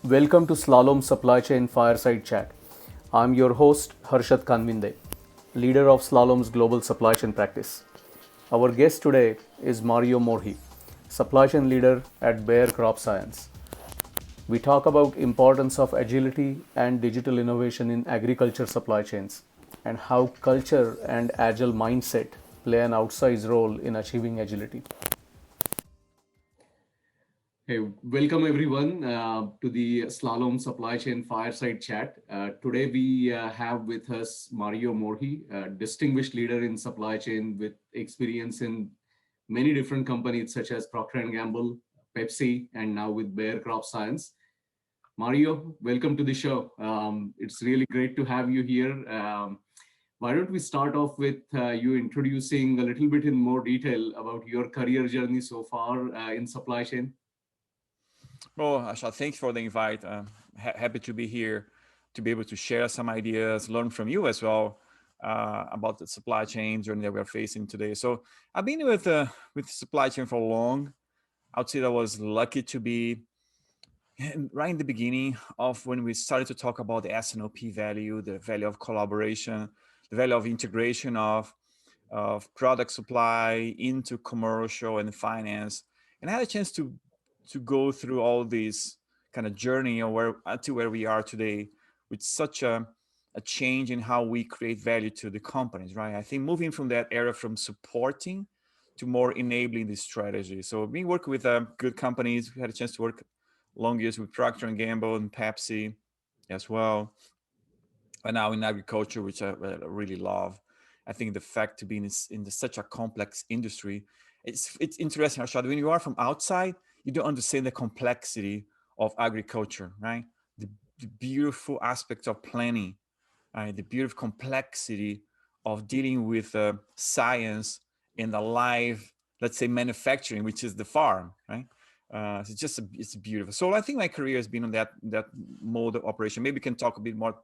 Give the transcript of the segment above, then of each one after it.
Welcome to Slalom Supply Chain Fireside Chat. I'm your host, Harshad Kanvinde, leader of Slalom's global supply chain practice. Our guest today is Mario Morhy, supply chain leader at Bayer Crop Science. We talk about importance of agility and digital innovation in agriculture supply chains and how culture and agile mindset play an outsized role in achieving agility. Hey, welcome everyone to the Slalom Supply Chain Fireside Chat. Today we have with us Mario Morhy, a distinguished leader in supply chain with experience in many different companies such as Procter& Gamble, Pepsi, and now with Bayer Crop Science. Mario, welcome to the show. It's really great to have you here. Why don't we start off with you introducing a little bit in more detail about your career journey so far in supply chain? Well, Asha, thanks for the invite. Happy to be here to be able to share some ideas, learn from you as well about the supply chain journey that we are facing today. So I've been with supply chain for long. I would say that I was lucky to be right in the beginning of when we started to talk about the S&OP value, the value of collaboration, the value of integration of product supply into commercial and finance. And I had a chance to go through all these kind of journey or where to where we are today with such a change in how we create value to the companies, right? I think moving from that era from supporting to more enabling this strategy. So being working with good companies, we had a chance to work long years with Procter and Gamble and Pepsi as well. And now in agriculture, which I really love. I think the fact to be in such a complex industry, it's interesting, Arshad. When you are from outside, you don't understand the complexity of agriculture, right? The beautiful aspects of planning, right? The beautiful complexity of dealing with science in the live, let's say, manufacturing, which is the farm, right? It's beautiful. So I think my career has been on that mode of operation. Maybe we can talk a bit more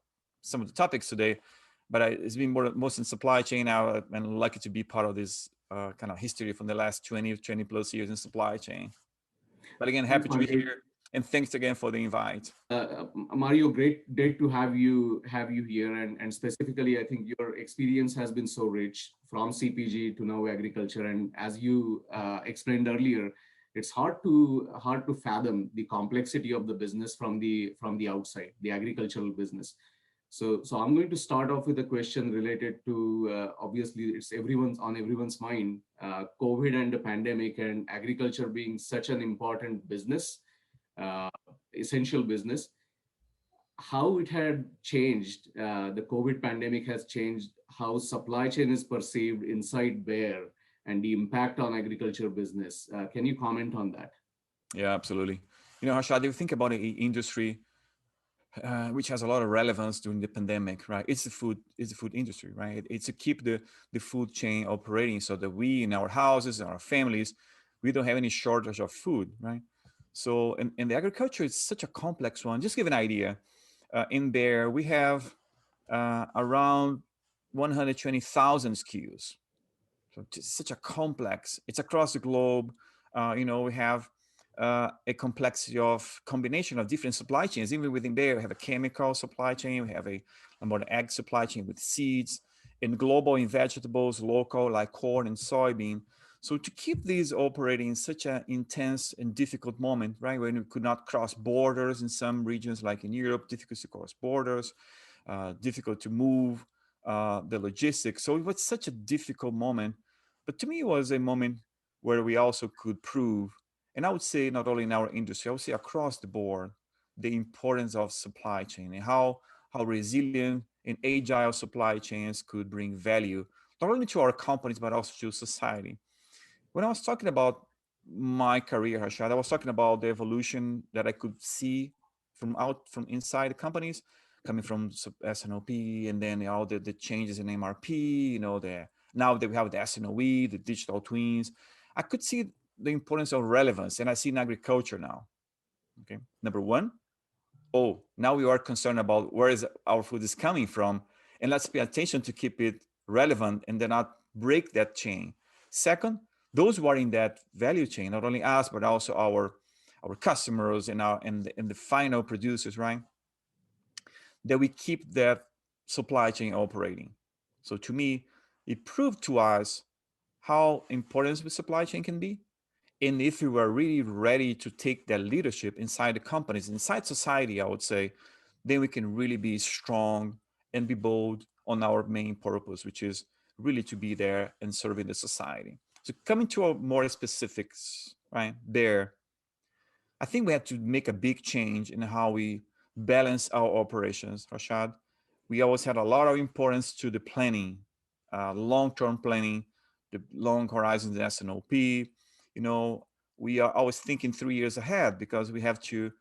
some of the topics today, but it's been most in supply chain now, and lucky to be part of this kind of history from the last 20 plus years in supply chain. But again, Thanks, happy to be Mario. here, and thanks again for the invite. Mario, great to have you here, and specifically, I think your experience has been so rich from CPG to now agriculture, and as you explained earlier, it's hard to fathom the complexity of the business from the outside, the agricultural business. So I'm going to start off with a question related to obviously it's everyone's mind, COVID and the pandemic and agriculture being such an important business, uh, essential business, how it had changed. The COVID pandemic has changed how supply chain is perceived inside Bayer and the impact on agriculture business. Can you comment on that? Yeah, absolutely. You know, Harshad, if you think about the industry, which has a lot of relevance during the pandemic, right? It's the food industry, right? It's to keep the food chain operating so that we in our houses and our families, we don't have any shortage of food, right? So, and the agriculture is such a complex one. Just give an idea. In there, we have around 120,000 SKUs. So it's such a complex. It's across the globe. We have a complexity of combination of different supply chains. Even within there, we have a chemical supply chain. We have a more ag supply chain with seeds, and global in vegetables, local like corn and soybean. So to keep these operating in such an intense and difficult moment, right, when we could not cross borders in some regions, like in Europe, difficult to cross borders, difficult to move the logistics. So it was such a difficult moment, but to me, it was a moment where we also could prove, and I would say not only in our industry, I would say across the board, the importance of supply chain and how resilient and agile supply chains could bring value not only to our companies but also to society. When I was talking about my career, Harshad, I was talking about the evolution that I could see from inside the companies, coming from S&OP, and then all the changes in MRP. Now that we have the SNOE, the digital twins, I could see the importance of relevance, and I see in agriculture now. Okay, number one, oh, now we are concerned about where is our food is coming from, and let's pay attention to keep it relevant and then not break that chain. Second, those who are in that value chain, not only us but also our our customers and the final producers, right? That we keep that supply chain operating. So to me, it proved to us how important the supply chain can be. And if we were really ready to take that leadership inside the companies, inside society, I would say, then we can really be strong and be bold on our main purpose, which is really to be there and serving the society. So coming to our more specifics, right there, I think we had to make a big change in how we balance our operations, Rashad. We always had a lot of importance to the planning, long-term planning, the long horizons in SNOP. You know, we are always thinking 3 years ahead because we have to,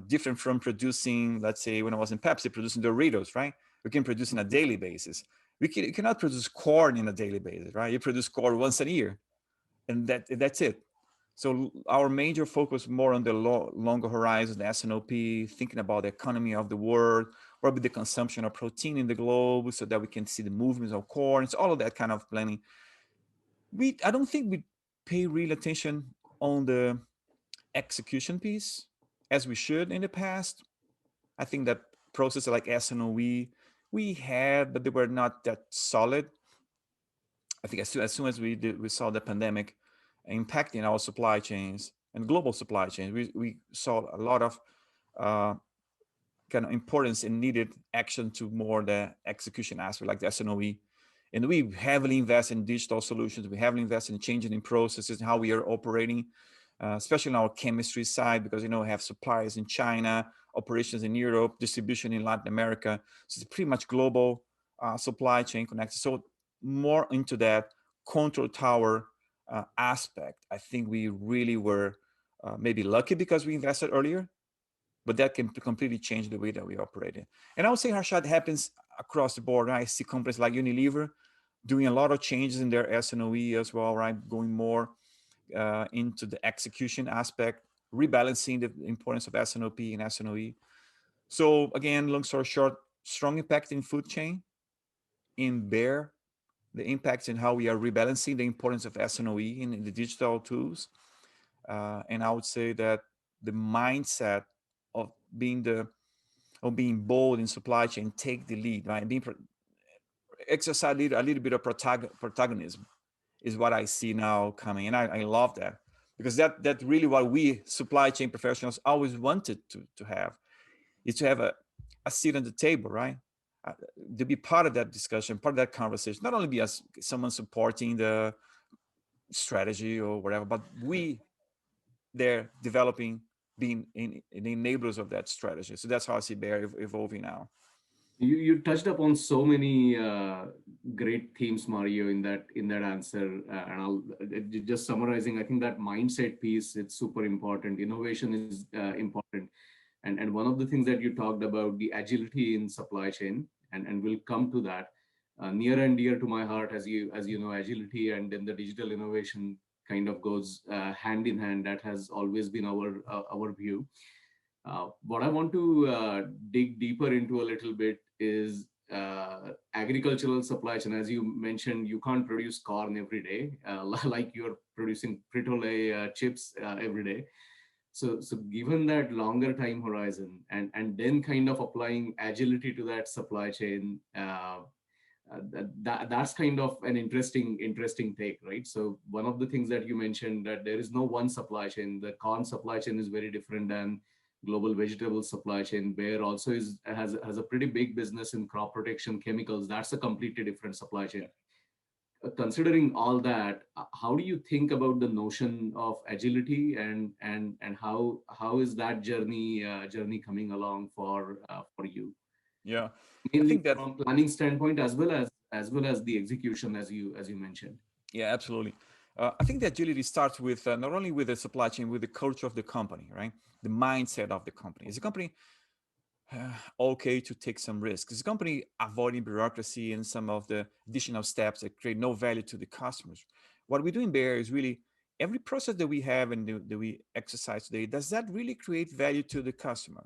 different from producing, let's say when I was in Pepsi, producing Doritos, right? We can produce on a daily basis. You cannot produce corn in a daily basis, right? You produce corn once a year, and that's it. So our major focus more on the longer horizon, the SNOP, thinking about the economy of the world, what would be the consumption of protein in the globe, so that we can see the movements of corn. It's all of that kind of planning. I don't think we pay real attention on the execution piece as we should in the past. I think that processes like SNOE we had, but they were not that solid. I think as soon as we saw the pandemic impacting our supply chains and global supply chains, we saw a lot of uh, kind of importance and needed action to more the execution aspect, like the SNOE. And we heavily invest in digital solutions. We heavily invest in changing in processes and how we are operating, especially in our chemistry side, because we have suppliers in China, operations in Europe, distribution in Latin America. So it's pretty much global supply chain connected. So more into that control tower aspect. I think we really were maybe lucky because we invested earlier, but that can completely change the way that we operate it. And I would say, Harshad, happens across the board. Right? I see companies like Unilever doing a lot of changes in their SNOE as well, right? Going more into the execution aspect, rebalancing the importance of SNOP and SNOE. So again, long story short, strong impact in food chain, in Bear, the impacts in how we are rebalancing the importance of SNOE in the digital tools. And I would say that the mindset of being being bold in supply chain, take the lead, right? Being exercise a little bit of protagonism is what I see now coming, and I love that because that really what we supply chain professionals always wanted to have is to have a seat on the table, right? Uh, to be part of that discussion, part of that conversation, not only be as someone supporting the strategy or whatever, but we they're developing, being in enablers of that strategy. So that's how I see Bear evolving now. You touched upon so many great themes, Mario, in that answer, and I'll just summarizing. I think that mindset piece, it's super important. Innovation is important, and one of the things that you talked about, the agility in supply chain, and we'll come to that. Near and dear to my heart, as you know, agility and then the digital innovation kind of goes hand in hand. That has always been our view. What I want to dig deeper into a little bit is agricultural supply chain. As you mentioned, you can't produce corn every day, like you're producing Frito-Lay chips every day. So given that longer time horizon, and then kind of applying agility to that supply chain, that's kind of an interesting take, right? So one of the things that you mentioned, that there is no one supply chain. The corn supply chain is very different than global vegetable supply chain. Bayer also has a pretty big business in crop protection chemicals. That's a completely different supply chain. Considering all that, how do you think about the notion of agility, and how is that journey coming along for you, Yeah, I mainly think that from planning standpoint, as well as the execution, as you mentioned? yeah, absolutely. I think the agility starts with not only with the supply chain, with the culture of the company, right? The mindset of the company. Is the company okay to take some risks? Is the company avoiding bureaucracy and some of the additional steps that create no value to the customers? What we do in Bayer is really every process that we have and that we exercise today, does that really create value to the customer?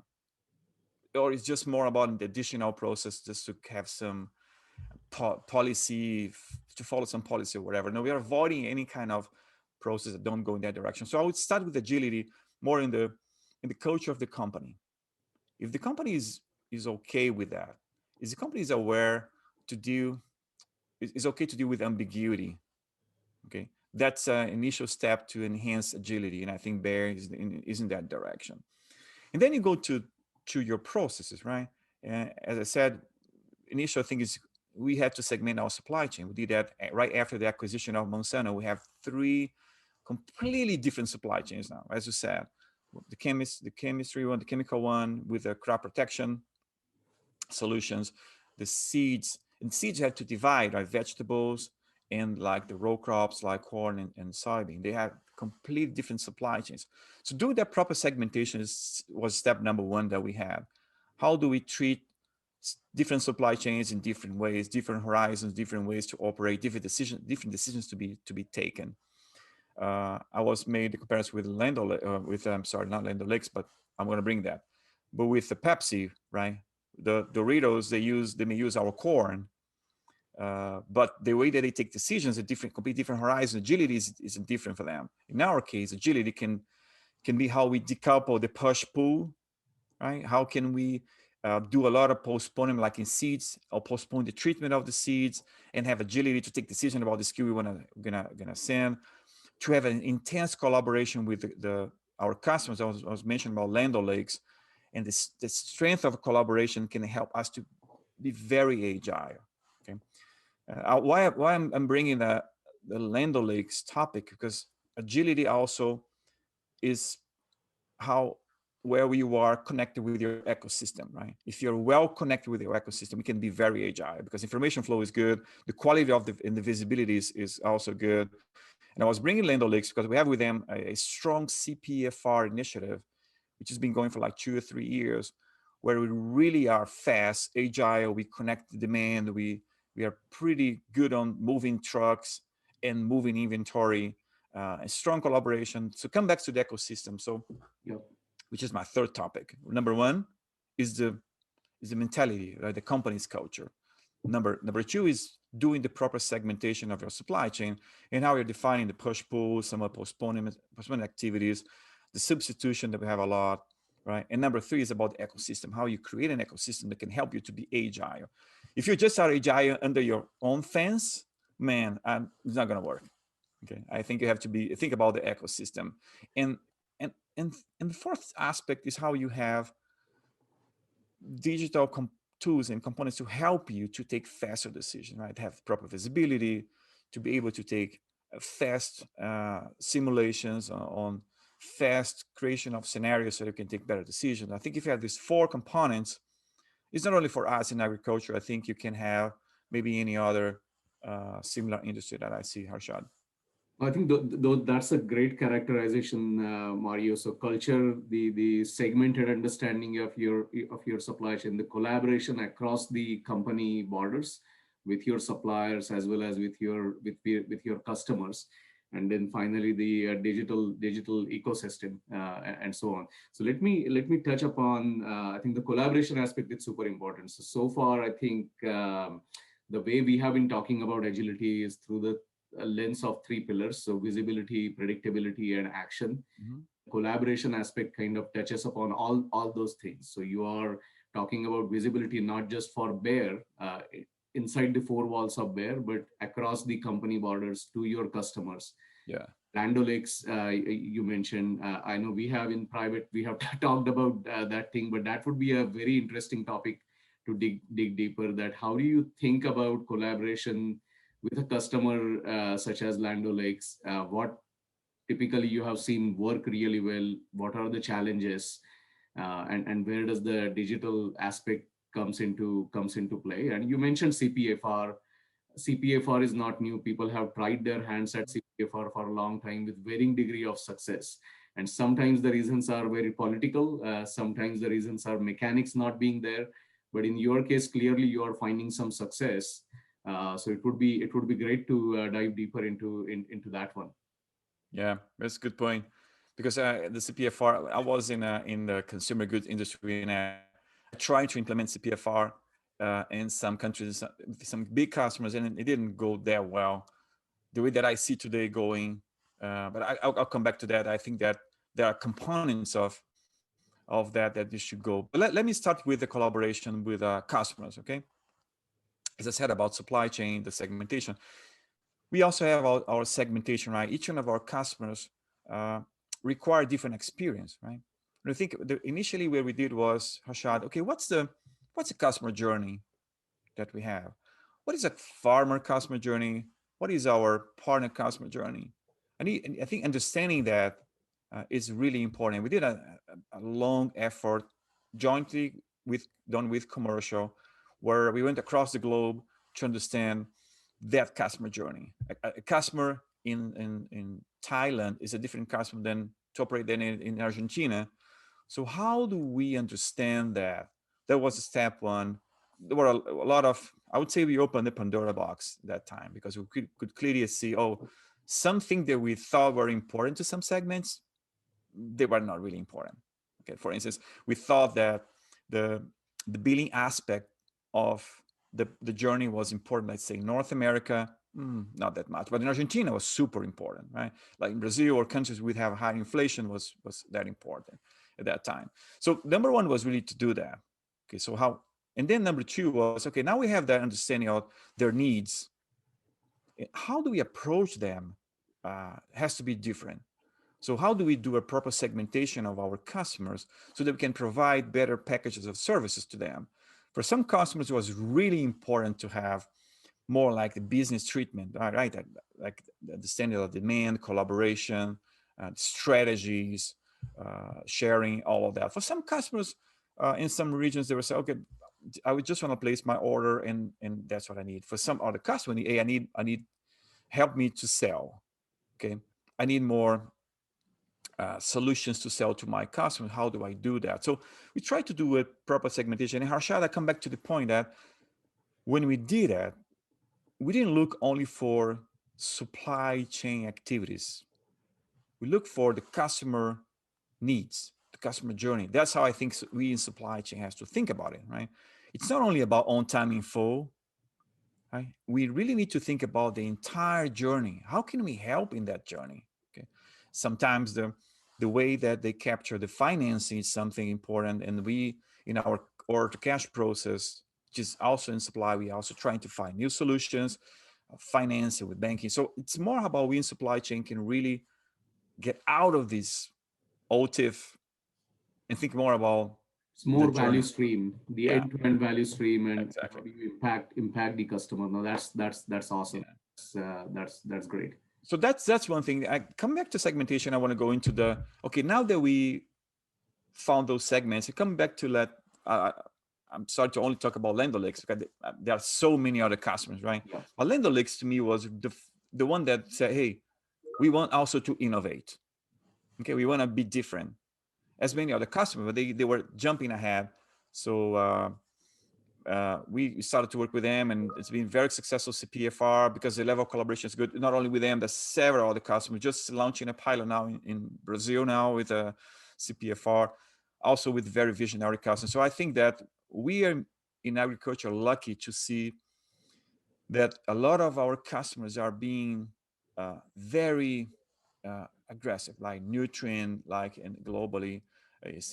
Or is just more about the additional process just to have some policy, to follow some policy or whatever? No, we are avoiding any kind of process that don't go in that direction. So I would start with agility, more in the culture of the company. If the company is okay with that, is the company is aware to deal, is okay to deal with ambiguity. Okay, that's an initial step to enhance agility, and I think Bear is in that direction. And then you go to your processes, right? And as I said, initial thing is we had to segment our supply chain. We did that right after the acquisition of Monsanto. We have three completely different supply chains now, as you said. The chemistry one, the chemical one with the crop protection solutions, the seeds, and seeds have to divide, right? Vegetables and like the row crops like corn and soybean. They have completely different supply chains. So doing that proper segmentation was step number one that we had. How do we treat different supply chains in different ways, different horizons, different ways to operate, different decisions to be taken. I was made the comparison with with I'm sorry, not Land O'Lakes, but I'm going to bring that. But with the Pepsi, right? The Doritos, they may use our corn, but the way that they take decisions are different, completely different horizon. Agility is different for them. In our case, agility can be how we decouple the push pull, right? How can we do a lot of postponing, like in seeds, or postpone the treatment of the seeds, and have agility to take decision about the skill we gonna send. To have an intense collaboration with our customers. I was mentioning about Land O'Lakes, and the strength of collaboration can help us to be very agile. Okay, why I'm bringing the Land O'Lakes topic, because agility also is how where you are connected with your ecosystem, right? If you're well connected with your ecosystem, you can be very agile because information flow is good. The quality of the visibility is also good. And I was bringing Land O'Lakes because we have with them a strong CPFR initiative, which has been going for like 2 or 3 years, where we really are fast, agile. We connect the demand. We are pretty good on moving trucks and moving inventory, and strong collaboration. So come back to the ecosystem. So, Yep. which is my third topic. Number one is the mentality, right? The company's culture. Number two is doing the proper segmentation of your supply chain and how you're defining the push pull, some of postponement activities, the substitution that we have a lot, right? And number three is about the ecosystem, how you create an ecosystem that can help you to be agile. If you just are agile under your own fence, man, it's not gonna work. Okay, I think you have to think about the ecosystem, and and the fourth aspect is how you have digital tools and components to help you to take faster decisions, right? Have proper visibility, to be able to take fast simulations on fast creation of scenarios so you can take better decisions. I think if you have these four components, it's not only for us in agriculture. I think you can have maybe any other similar industry that I see, Harshad. I think that's a great characterization, Mario. So culture, the segmented understanding of your supply chain, the collaboration across the company borders with your suppliers as well as with your customers, and then finally the digital ecosystem, and so on. So let me touch upon I think the collaboration aspect is super important. So far I think the way we have been talking about agility is through the a lens of three pillars. So visibility, predictability, and action. Mm-hmm. Collaboration aspect kind of touches upon all those things. So you are talking about visibility not just for Bear, inside the four walls of Bear, but across the company borders to your customers. Yeah. Land O'Lakes, you mentioned. I know we have in private, we have talked about that thing, but that would be a very interesting topic to dig deeper. That how do you think about collaboration with a customer such as Land O'Lakes? What typically you have seen work really well? What are the challenges, and where does the digital aspect comes into play? And you mentioned CPFR. CPFR is not new. People have tried their hands at CPFR for a long time with varying degree of success. And sometimes the reasons are very political. Sometimes the reasons are mechanics not being there. But in your case, clearly you are finding some success. So it would be great to dive deeper into that one. Yeah, that's a good point. Because the CPFR, I was in the consumer goods industry, and I tried to implement CPFR in some countries, some big customers, and it didn't go that well. The way that I see today going, but I'll come back to that. I think that there are components of that you should go. But let me start with the collaboration with customers, okay? As I said about supply chain, the segmentation, we also have our segmentation, right? Each one of our customers uh, require different experience, right? And I think initially where we did was, Harshad, okay, what's the customer journey that we have? What is a farmer customer journey? What is our partner customer journey? I think understanding that is really important. We did a long effort jointly done with commercial, where we went across the globe to understand that customer journey. A customer in Thailand is a different customer than to operate than in Argentina. So how do we understand that? That was step one. There were a lot of, I would say we opened the Pandora box that time, because we could clearly see, oh, something that we thought were important to some segments, they were not really important. Okay, for instance, we thought that the the billing aspect of the journey was important. Let's say North America, not that much, but in Argentina was super important, right? Like in Brazil or countries with have high inflation was that important at that time. So number one was really to do that. Okay, so how, and then number two was, okay, now we have that understanding of their needs. How do we approach them? Has to be different. So how do we do a proper segmentation of our customers so that we can provide better packages of services to them? For some customers, it was really important to have more like the business treatment, right? Like the understanding of demand, collaboration, strategies, sharing, all of that. For some customers, in some regions, they would say, okay, I would just want to place my order and that's what I need. For some other customers, hey, I need help me to sell. Okay, I need more solutions to sell to my customers. How do I do that? So we try to do a proper segmentation. And Harshad, I come back to the point that when we did that, we didn't look only for supply chain activities. We look for the customer needs, the customer journey. That's how I think we in supply chain has to think about it, right? It's not only about on-time info, right? We really need to think about the entire journey. How can we help in that journey? Okay. Sometimes the way that they capture the financing is something important, and we in our order to cash process, which is also in supply, we also trying to find new solutions, financing with banking. So it's more about we in supply chain can really get out of this OTIF and think more about It's the more value journey. stream, the Yeah, end-to-end value stream, and how exactly. do you impact the customer. Now that's awesome. Yeah. That's great. So that's one thing. I come back to segmentation. I want to go into the, okay, now that we found those segments, I come back to let I'm sorry to only talk about Lendolix, because there are so many other customers, right? Yeah. But Lendolix to me was the one that said, hey, we want also to innovate. Okay, we want to be different. As many other customers, but they were jumping ahead. So we started to work with them, and it's been very successful CPFR because the level of collaboration is good. Not only with them, there's several other customers. Just launching a pilot now in Brazil now with a CPFR, also with very visionary customers. So I think that we are in agriculture lucky to see that a lot of our customers are being very aggressive, like nutrient, like and globally.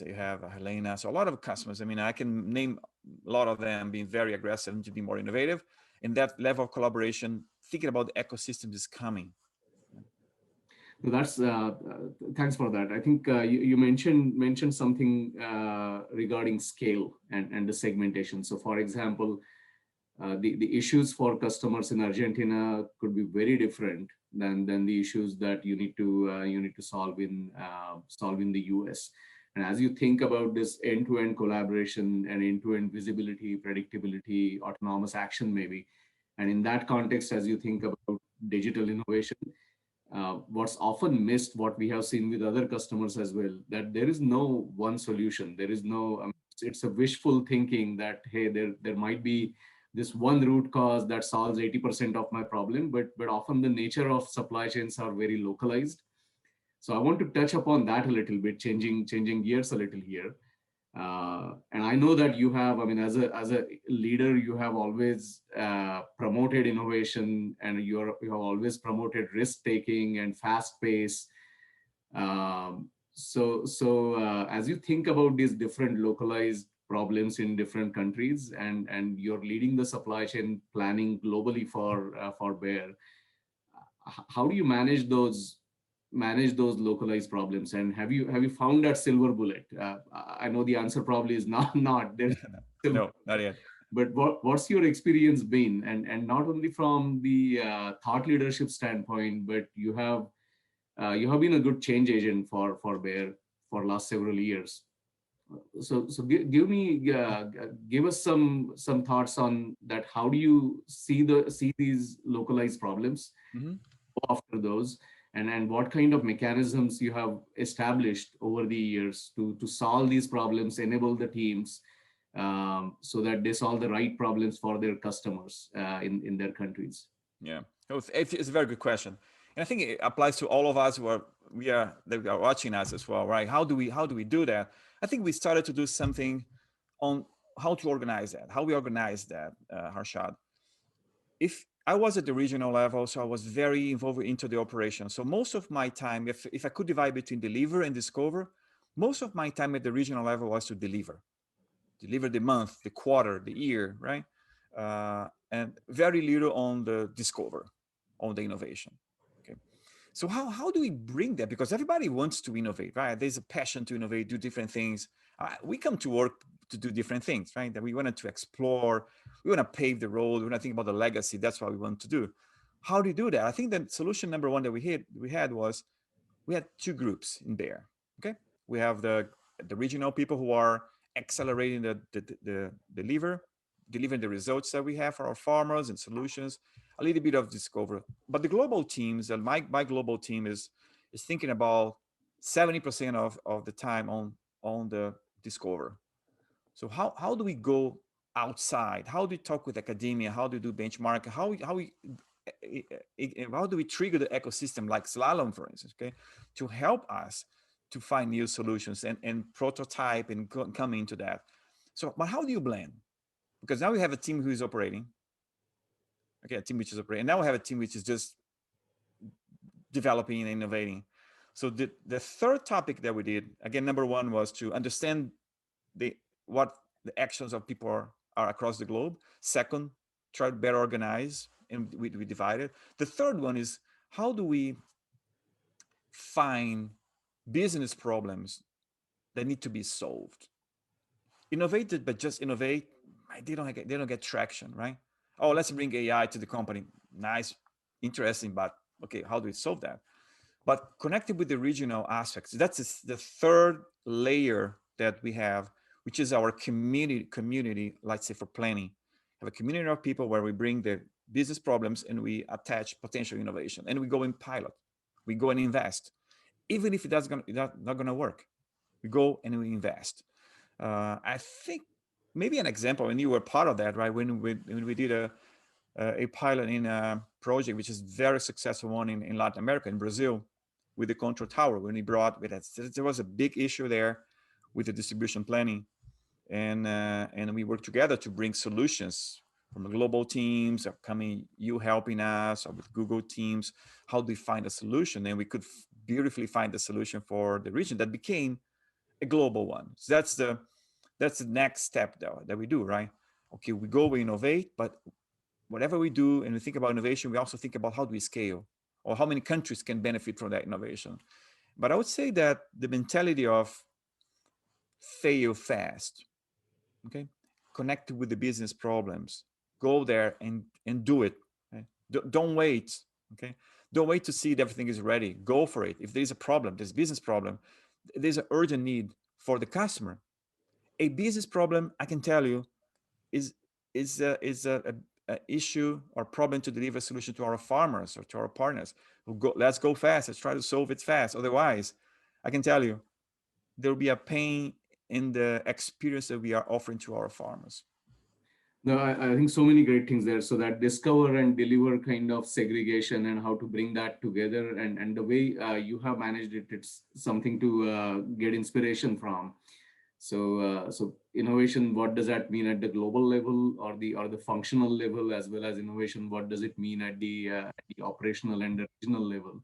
You have Helena, so a lot of customers. I mean, I can name a lot of them being very aggressive and to be more innovative. And that level of collaboration, thinking about the ecosystem is coming. No, that's thanks for that. I think you mentioned something regarding scale and the segmentation. So, for example, the issues for customers in Argentina could be very different than the issues that you need to solve in the US. And as you think about this end-to-end collaboration and end-to-end visibility, predictability, autonomous action, maybe, and in that context, as you think about digital innovation, what's often missed, what we have seen with other customers as well, that there is no one solution. There is no, it's a wishful thinking that, hey, there might be this one root cause that solves 80% of my problem, but often the nature of supply chains are very localized. So I want to touch upon that a little bit, changing gears a little here. And I know that you have, I mean, as a leader, you have always promoted innovation, and you have always promoted risk taking and fast pace. As you think about these different localized problems in different countries, and you're leading the supply chain planning globally for Bear, how do you manage those localized problems? And have you found that silver bullet? I know the answer probably is not not there's silver, No, not yet. but what's your experience been? And not only from the thought leadership standpoint, but you have been a good change agent for Bear for last several years. Give us some thoughts on that. How do you see these localized problems, Hmm. go after those, and what kind of mechanisms you have established over the years to solve these problems, enable the teams, so that they solve the right problems for their customers in their countries. Yeah, no, it's a very good question, and I think it applies to all of us who are that are watching us as well, right? How do we do that? I think we started to do something on how to organize that, how we organize that, Harshad. If I was at the regional level, so I was very involved into the operation. So most of my time, if I could divide between deliver and discover, most of my time at the regional level was to deliver the month, the quarter, the year, right? And very little on the discover, on the innovation. Okay. So how do we bring that? Because everybody wants to innovate, right? There's a passion to innovate, do different things. We come to work to do different things, right? That we wanted to explore, we want to pave the road, we want to think about the legacy. That's what we want to do. How do you do that? I think the solution number one that we had was we had two groups in there. Okay, we have the regional people who are accelerating the delivering the results that we have for our farmers and solutions, a little bit of discover. But the global teams, and my global team is thinking about 70% of the time on the discover. So how do we go outside? How do we talk with academia? How do we do benchmark? How do we trigger the ecosystem like Slalom, for instance, okay, to help us to find new solutions and prototype and come into that. So, but how do you blend? Because now we have a team who is operating, okay, a team which is operating. Now we have a team which is just developing and innovating. So the third topic that we did, again, number one was to understand the what the actions of people are across the globe. Second, try to better organize, and we divided. The third one is how do we find business problems that need to be solved? Innovated, but just innovate, they don't get traction, right? Oh, let's bring AI to the company. Nice, interesting, but okay, how do we solve that? But connected with the regional aspects, that's the third layer that we have, which is our community, let's say for planning. Have a community of people where we bring the business problems and we attach potential innovation and we go in pilot, we go and invest, even if that's not gonna work, we go and we invest. I think maybe an example, and you were part of that, right? When we did a pilot in a project which is very successful one in Latin America, in Brazil, with the control tower. When we brought with it, there was a big issue there with the distribution planning, and we worked together to bring solutions from the global teams, or coming you helping us, or with Google teams. How do we find a solution? And we could beautifully find the solution for the region that became a global one. So that's the next step though that we do, right? Okay, we go, we innovate, but whatever we do and we think about innovation, we also think about how do we scale, or how many countries can benefit from that innovation. But I would say that the mentality of fail fast, okay, connect with the business problems, go there and do it. Okay? Don't wait, okay? Don't wait to see if everything is ready. Go for it. If there's a problem, there's a business problem, there's an urgent need for the customer. A business problem, I can tell you, is a issue or problem to deliver a solution to our farmers or to our partners. Let's go fast. Let's try to solve it fast. Otherwise, I can tell you, there will be a pain in the experience that we are offering to our farmers. No, I think so many great things there. So that discover and deliver kind of segregation and how to bring that together, and the way you have managed it, it's something to get inspiration from. So innovation, what does that mean at the global level, or the functional level, as well as innovation, what does it mean at the operational and the regional level?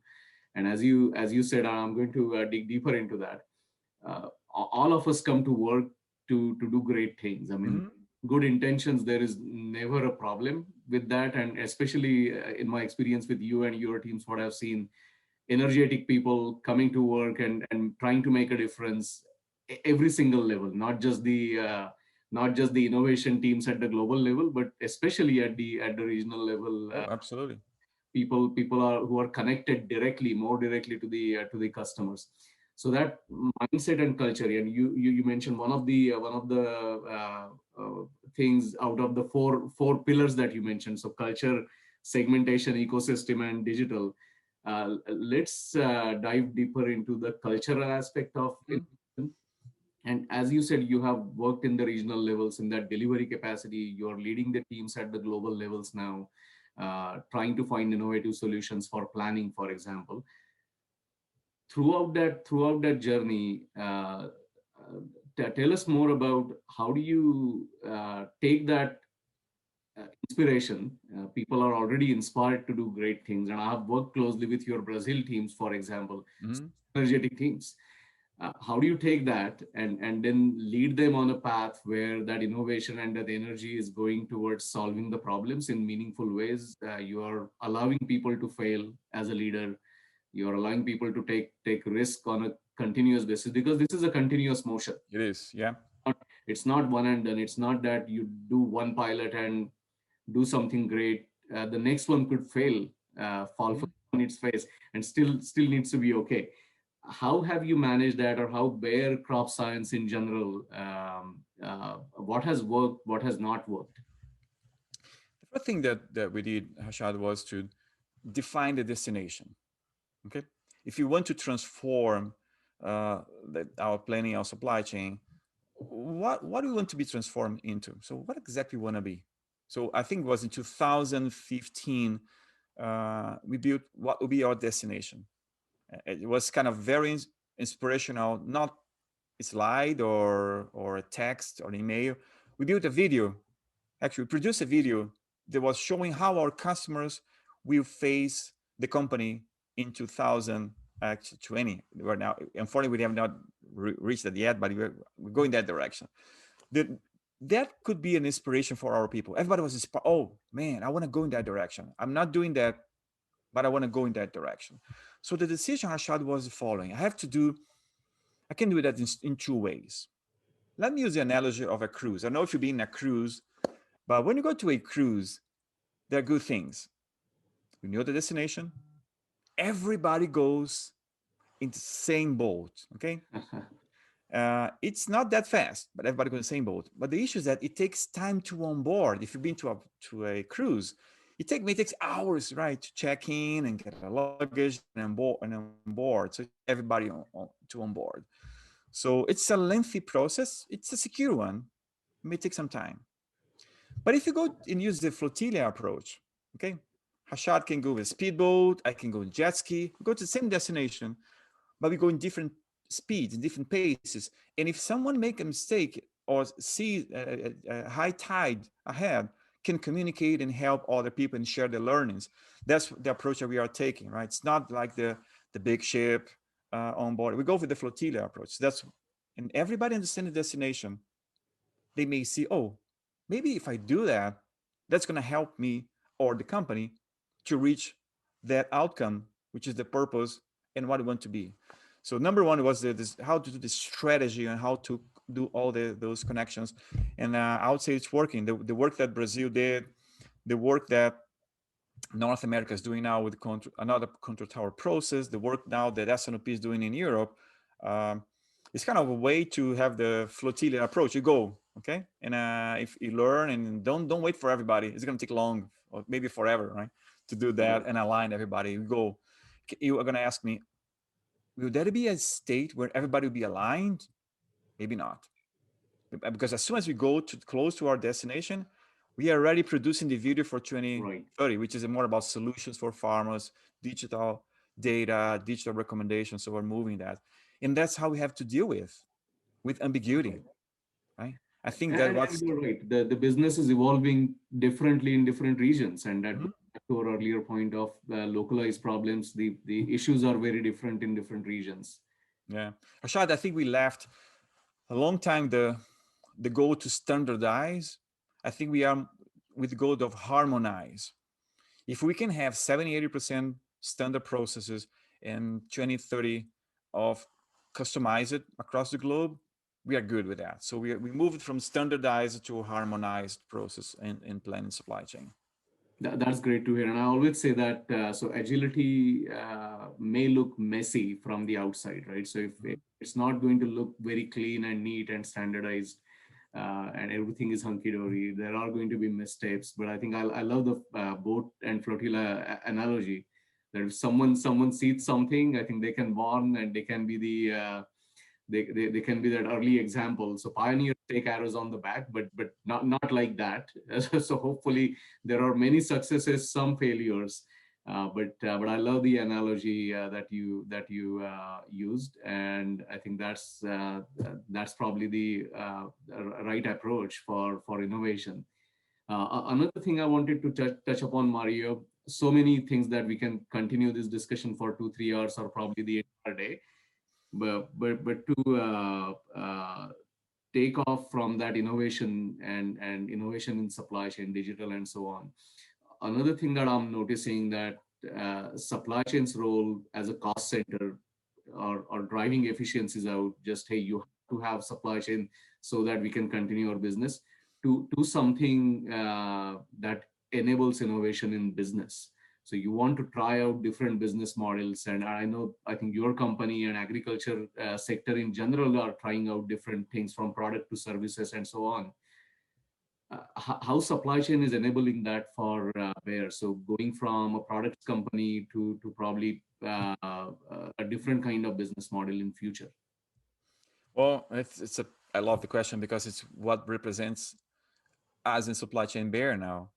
And as you said, and I'm going to dig deeper into that. All of us come to work to do great things. I mean, Hmm. good intentions, there is never a problem with that. And especially in my experience with you and your teams, what I've seen, energetic people coming to work and trying to make a difference every single level, not just the innovation teams at the global level, but especially at the regional level. Oh, absolutely. People are who are connected directly, more directly to the customers. So that mindset and culture, and you mentioned one of the uh, uh, things out of the four pillars that you mentioned. So culture, segmentation, ecosystem, and digital. Let's dive deeper into the cultural aspect of Mhm. innovation. And as you said, you have worked in the regional levels in that delivery capacity. You're leading the teams at the global levels now, trying to find innovative solutions for planning, for example. Throughout that journey, tell us more about how do you take that inspiration. People are already inspired to do great things, and I have worked closely with your Brazil teams, for example, Mhm. energetic teams. How do you take that and then lead them on a path where that innovation and that energy is going towards solving the problems in meaningful ways? You are allowing people to fail as a leader. You are allowing people to take risk on a continuous basis, because this is a continuous motion. It is, yeah. It's not one and done. It's not that you do one pilot and do something great. The next one could fail, fall Mhm. flat on its face, and still needs to be okay. How have you managed that, or how Bayer crop science in general? What has worked? What has not worked? The first thing that we did, Hashad, was to define the destination. Okay, if you want to transform our planning, our supply chain, what do we want to be transformed into? So what exactly we want to be? So I think it was in 2015 we built what would be our destination. It was kind of very inspirational, not a slide or a text or an email. We built a video. Actually, we produced a video that was showing how our customers will face the company in 2020. We're now, unfortunately, we have not reached that yet, but we're going that direction. That that could be an inspiration for our people. Everybody was inspired. Oh man, I want to go in that direction. I'm not doing that, but I want to go in that direction. So the decision, Harshad, was the following: I can do that in two ways. Let me use the analogy of a cruise. I don't know if you've been in a cruise, but when you go to a cruise, there are good things. You know the destination. Everybody goes in the same boat. Okay, it's not that fast, but everybody goes in the same boat. But the issue is that it takes time to onboard. If you've been to a cruise, may takes hours, right, to check in and get a luggage and on board. So everybody to onboard. So it's a lengthy process. It's a secure one. It may take some time. But if you go and use the flotilla approach, okay, Hashad can go with a speedboat. I can go with jet ski. We go to the same destination, but we go in different speeds, in different paces. And if someone make a mistake or see a high tide ahead, can communicate and help other people and share the learnings. That's the approach that we are taking, right? It's not like the big ship on board. We go with the flotilla approach. And everybody understands the destination. They may see, oh, maybe if I do that, that's going to help me or the company to reach that outcome, which is the purpose and what we want to be. So number one was how to do the strategy and how to do all those connections. And I would say it's working. The work that Brazil did, the work that North America is doing now with another control tower process, the work now that S&OP is doing in Europe, um, it's kind of a way to have the flotilla approach. You go, okay, and if you learn and don't wait for everybody, it's going to take long or maybe forever, right, to do that Right. and align everybody. You go. You are going to ask me, will there be a state where everybody will be aligned? Maybe not, because as soon as we go to close to our destination, we are already producing the video for Right. 2030, which is more about solutions for farmers, digital data, digital recommendations. So we're moving that, and that's how we have to deal with ambiguity, Right. right? I think that And what's you're right. The business is evolving differently in different regions, and that Mhm. to our earlier point of localized problems, the issues are very different in different regions. Yeah. Harshad, I think we left a long time the goal to standardize. I think we are with the goal of harmonize. If we can have 70, 80% standard processes and 20, 30 of customized across the globe, we are good with that. So we moved from standardized to harmonized process in planning supply chain. That's great to hear. And I always say that so agility may look messy from the outside, right? So if it's not going to look very clean and neat and standardized, and everything is hunky dory, there are going to be missteps. But I think I love the boat and flotilla analogy. That if someone sees something, I think they can warn and they can be they can be that early example. So pioneers take arrows on the back, but not like that. So hopefully there are many successes, some failures. But I love the analogy that you used, and I think that's probably the right approach for innovation. Another thing I wanted to touch upon, Mario. So many things that we can continue this discussion for 2 3 hours or probably the entire day, but to take off from that innovation and innovation in supply chain, digital, and so on. Another thing that I'm noticing that supply chain's role as a cost center or driving efficiencies out. Just, hey, you have to have supply chain so that we can continue our business. To do something that enables innovation in business. So you want to try out different business models, and I think your company and agriculture sector in general are trying out different things from product to services and so on. How supply chain is enabling that for Bayer? So going from a products company to probably a different kind of business model in future. Well, I love the question because it's what represents us in supply chain Bear now.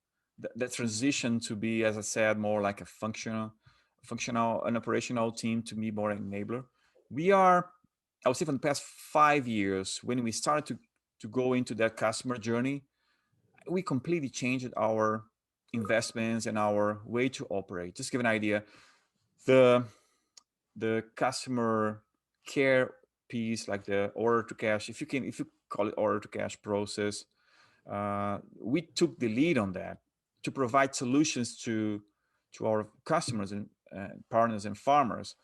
The transition to be, as I said, more like a functional and operational team to be more an enabler. We are, I would say, for the past 5 years, when we started to go into that customer journey, we completely changed our investments and our way to operate. Just to give an idea, the the customer care piece, like the order to cash, if you call it order to cash process, we took the lead on that to provide solutions to our customers and partners and farmers.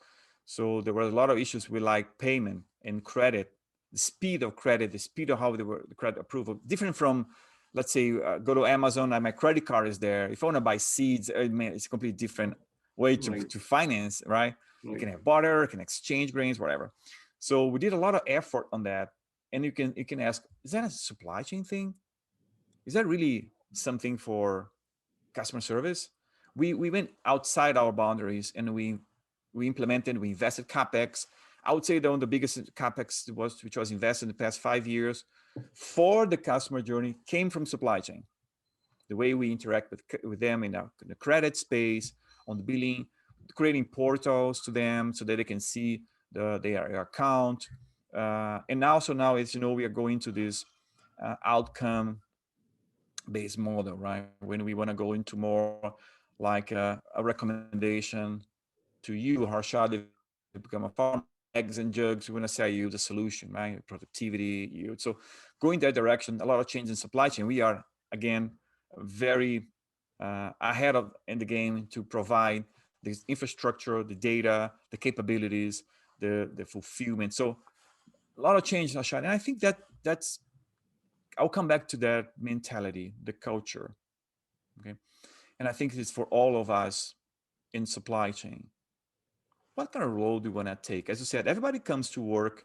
So there were a lot of issues with like payment and credit, the speed of credit, the speed of how they were the credit approval, different from, let's say, go to Amazon and my credit card is there. If I want to buy seeds, it's a completely different way Right, to finance, right? You right. can have barter, you can exchange grains, whatever. So we did a lot of effort on that. And you can ask, is that a supply chain thing? Is that really something for customer service? We went outside our boundaries and we implemented, we invested capex. I would say though the biggest capex which was invested in the past 5 years for the customer journey came from supply chain. The way we interact with them in the credit space, on the billing, creating portals to them so that they can see their account. And also now, as you know, we are going to this outcome based model, right? When we want to go into more like a recommendation to you, Harshad, if you become a farmer, eggs and jugs, we want to sell you the solution, right? Productivity, yield. So going that direction, a lot of change in supply chain. We are, again, very ahead of in the game to provide the infrastructure, the data, the capabilities, the fulfillment. So a lot of change, Harshad. And I think that's I'll come back to that mentality, the culture. Okay. And I think it's for all of us in supply chain. What kind of role do we want to take? As you said, everybody comes to work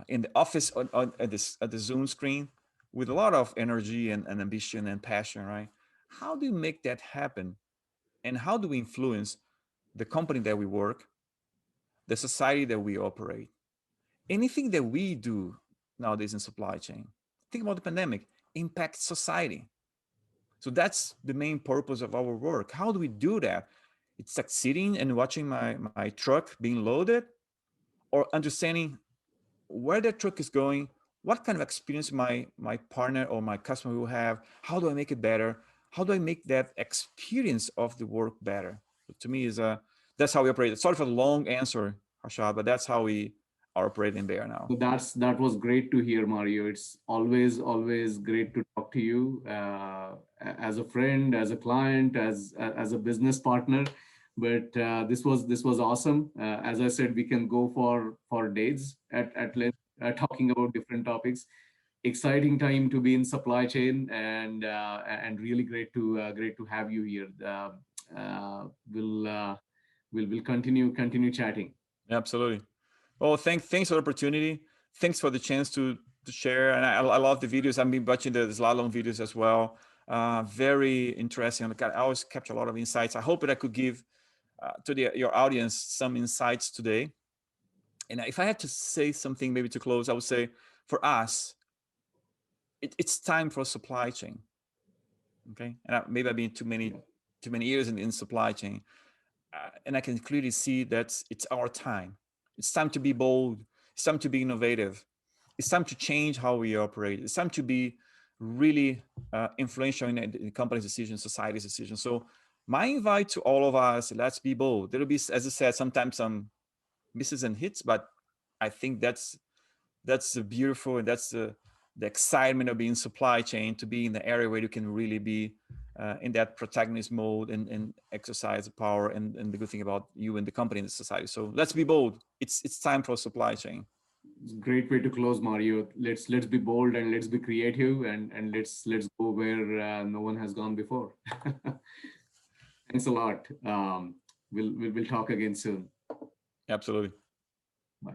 in the office at the Zoom screen with a lot of energy and ambition and passion, right? How do you make that happen? And how do we influence the company that we work, the society that we operate? Anything that we do nowadays in supply chain, think about the pandemic, impacts society. So that's the main purpose of our work. How do we do that? It's succeeding and watching my truck being loaded, or understanding where the truck is going, what kind of experience my partner or my customer will have, how do I make it better, how do I make that experience of the work better? So to me, is that's how we operate. Sorry for the long answer, Harshad, but that's how we are operating there now. So that was great to hear, Mario. It's always great to talk to you as a friend, as a client, as a business partner. But this was awesome. As I said, we can go for days at length talking about different topics. Exciting time to be in supply chain, and really great to have you here. We'll we'll continue chatting. Absolutely. Well, thanks for the opportunity. Thanks for the chance to share. And I love the videos. I've been watching the slalom videos as well. Very interesting. I always capture a lot of insights. I hope that I could give to your audience some insights today. And if I had to say something maybe to close, I would say for us, it's time for supply chain. Okay, and maybe I've been too many years in supply chain, and I can clearly see that it's our time. It's time to be bold. It's time to be innovative. It's time to change how we operate. It's time to be really influential in the company's decisions, society's decisions. So my invite to all of us: let's be bold. There'll be, as I said, sometimes some misses and hits, but I think that's the beautiful, and that's the excitement of being supply chain, to be in the area where you can really be in that protagonist mode, and exercise the power, and the good thing about you and the company and the society. So let's be bold. It's time for supply chain. It's a great way to close, Mario. Let's be bold and let's be creative, and let's go where no one has gone before. Thanks a lot. We'll talk again soon. Absolutely. Bye.